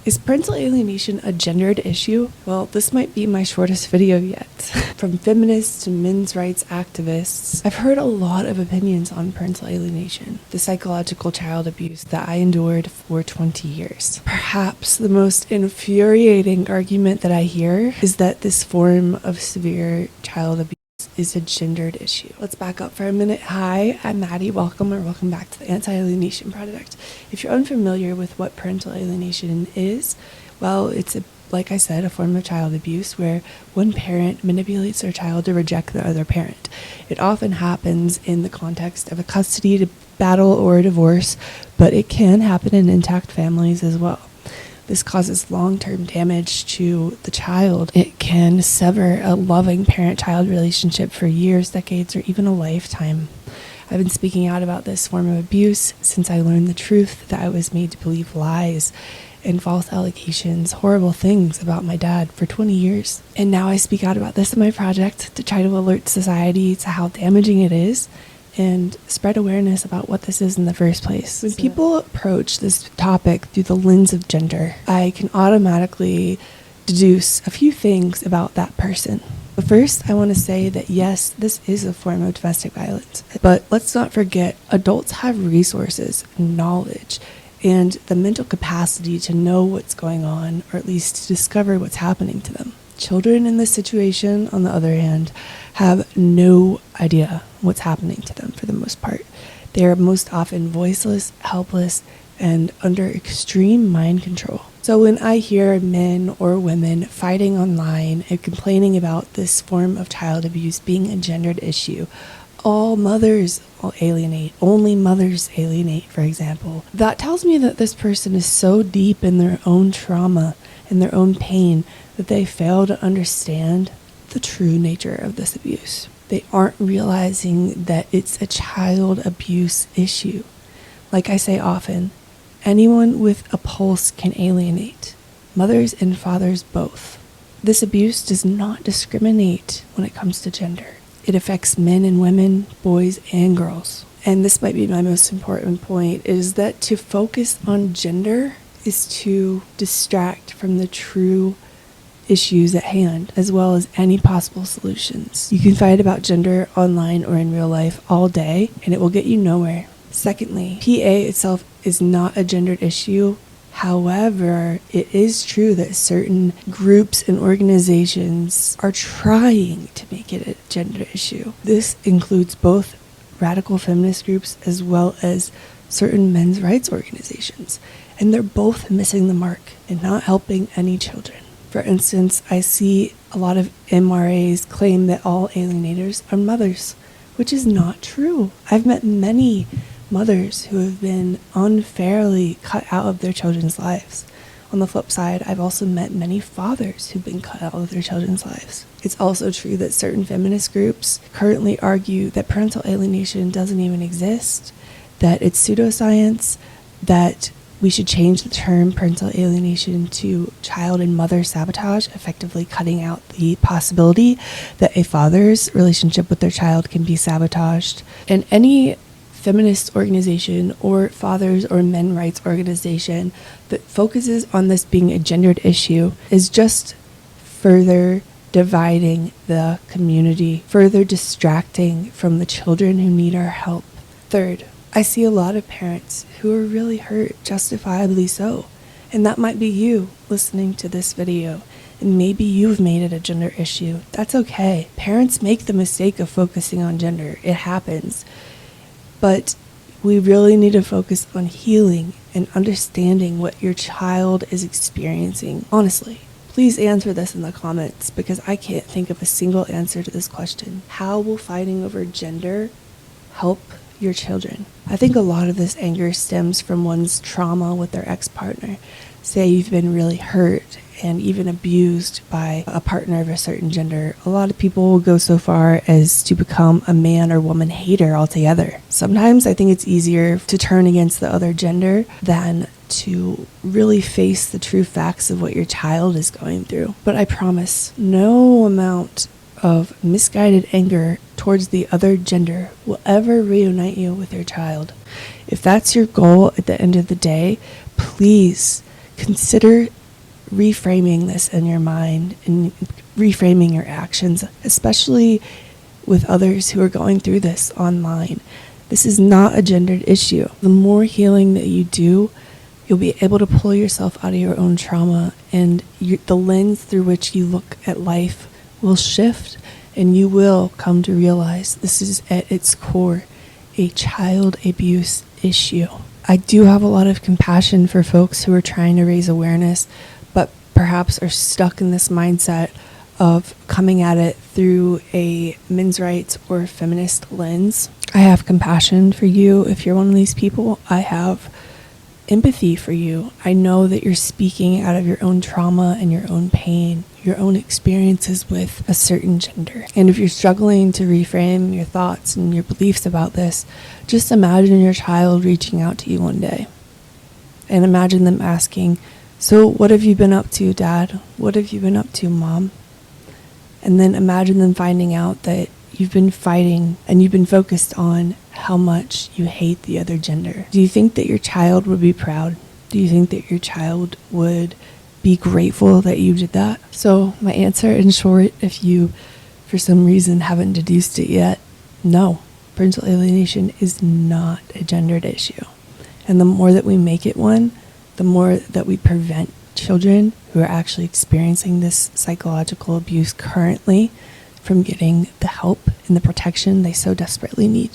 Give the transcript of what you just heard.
Is parental alienation a gendered issue? Well, this might be my shortest video yet. From feminists to men's rights activists, I've heard a lot of opinions on parental alienation, the psychological child abuse that I endured for 20 years. Perhaps the most infuriating argument that I hear is that this form of severe child abuse is a gendered issue. Let's back up for a minute. Hi, I'm Maddie. Welcome back to the Anti-Alienation Project. If you're unfamiliar with what parental alienation is, well, it's like I said, a form of child abuse where one parent manipulates their child to reject the other parent. It often happens in the context of a custody battle or a divorce, but it can happen in intact families as well. This causes long-term damage to the child. It can sever a loving parent-child relationship for years, decades, or even a lifetime. I've been speaking out about this form of abuse since I learned the truth that I was made to believe lies and false allegations, horrible things about my dad for 20 years. And now I speak out about this in my project to try to alert society to how damaging it is and spread awareness about what this is in the first place. When people approach this topic through the lens of gender, I can automatically deduce a few things about that person. But first, I want to say that yes, this is a form of domestic violence. But let's not forget, adults have resources, knowledge, and the mental capacity to know what's going on, or at least to discover what's happening to them. Children in this situation, on the other hand, have no idea what's happening to them for the most part. They are most often voiceless, helpless, and under extreme mind control. So when I hear men or women fighting online and complaining about this form of child abuse being a gendered issue, all mothers alienate, only mothers alienate, for example, that tells me that this person is so deep in their own trauma and their own pain that they fail to understand the true nature of this abuse. They aren't realizing that it's a child abuse issue. Like I say often, anyone with a pulse can alienate, mothers and fathers both. This abuse does not discriminate when it comes to gender. It affects men and women, boys and girls. And this might be my most important point, is that to focus on gender is to distract from the true issues at hand, as well as any possible solutions. You can fight about gender online or in real life all day, and it will get you nowhere. Secondly, PA itself is not a gendered issue. However, it is true that certain groups and organizations are trying to make it a gender issue. This includes both radical feminist groups as well as certain men's rights organizations, and they're both missing the mark and not helping any children. For instance, I see a lot of MRAs claim that all alienators are mothers, which is not true. I've met many mothers who have been unfairly cut out of their children's lives. On the flip side, I've also met many fathers who've been cut out of their children's lives. It's also true that certain feminist groups currently argue that parental alienation doesn't even exist, that it's pseudoscience, that we should change the term parental alienation to child and mother sabotage, effectively cutting out the possibility that a father's relationship with their child can be sabotaged. And any feminist organization or fathers or men rights organization that focuses on this being a gendered issue is just further dividing the community, further distracting from the children who need our help. Third, I see a lot of parents who are really hurt, justifiably so. And that might be you listening to this video. And maybe you've made it a gender issue. That's okay. Parents make the mistake of focusing on gender. It happens. But we really need to focus on healing and understanding what your child is experiencing. Honestly, please answer this in the comments because I can't think of a single answer to this question. How will fighting over gender help your children? I think a lot of this anger stems from one's trauma with their ex-partner. Say you've been really hurt and even abused by a partner of a certain gender. A lot of people will go so far as to become a man or woman hater altogether. Sometimes I think it's easier to turn against the other gender than to really face the true facts of what your child is going through. But I promise, no amount of misguided anger towards the other gender will ever reunite you with your child. If that's your goal at the end of the day, please consider reframing this in your mind and reframing your actions, especially with others who are going through this online. This is not a gendered issue. The more healing that you do, you'll be able to pull yourself out of your own trauma, and the lens through which you look at life will shift, and you will come to realize this is at its core a child abuse issue. I do have a lot of compassion for folks who are trying to raise awareness, but perhaps are stuck in this mindset of coming at it through a men's rights or feminist lens. I have compassion for you if you're one of these people. I have empathy for you. I know that you're speaking out of your own trauma and your own pain, your own experiences with a certain gender. And if you're struggling to reframe your thoughts and your beliefs about this, just imagine your child reaching out to you one day. And imagine them asking, "So what have you been up to, Dad? What have you been up to, Mom?" And then imagine them finding out that you've been fighting and you've been focused on how much you hate the other gender. Do you think that your child would be proud? Do you think that your child would be grateful that you did that? So my answer in short, if you for some reason haven't deduced it yet, no, parental alienation is not a gendered issue. And the more that we make it one, the more that we prevent children who are actually experiencing this psychological abuse currently from getting the help and the protection they so desperately need.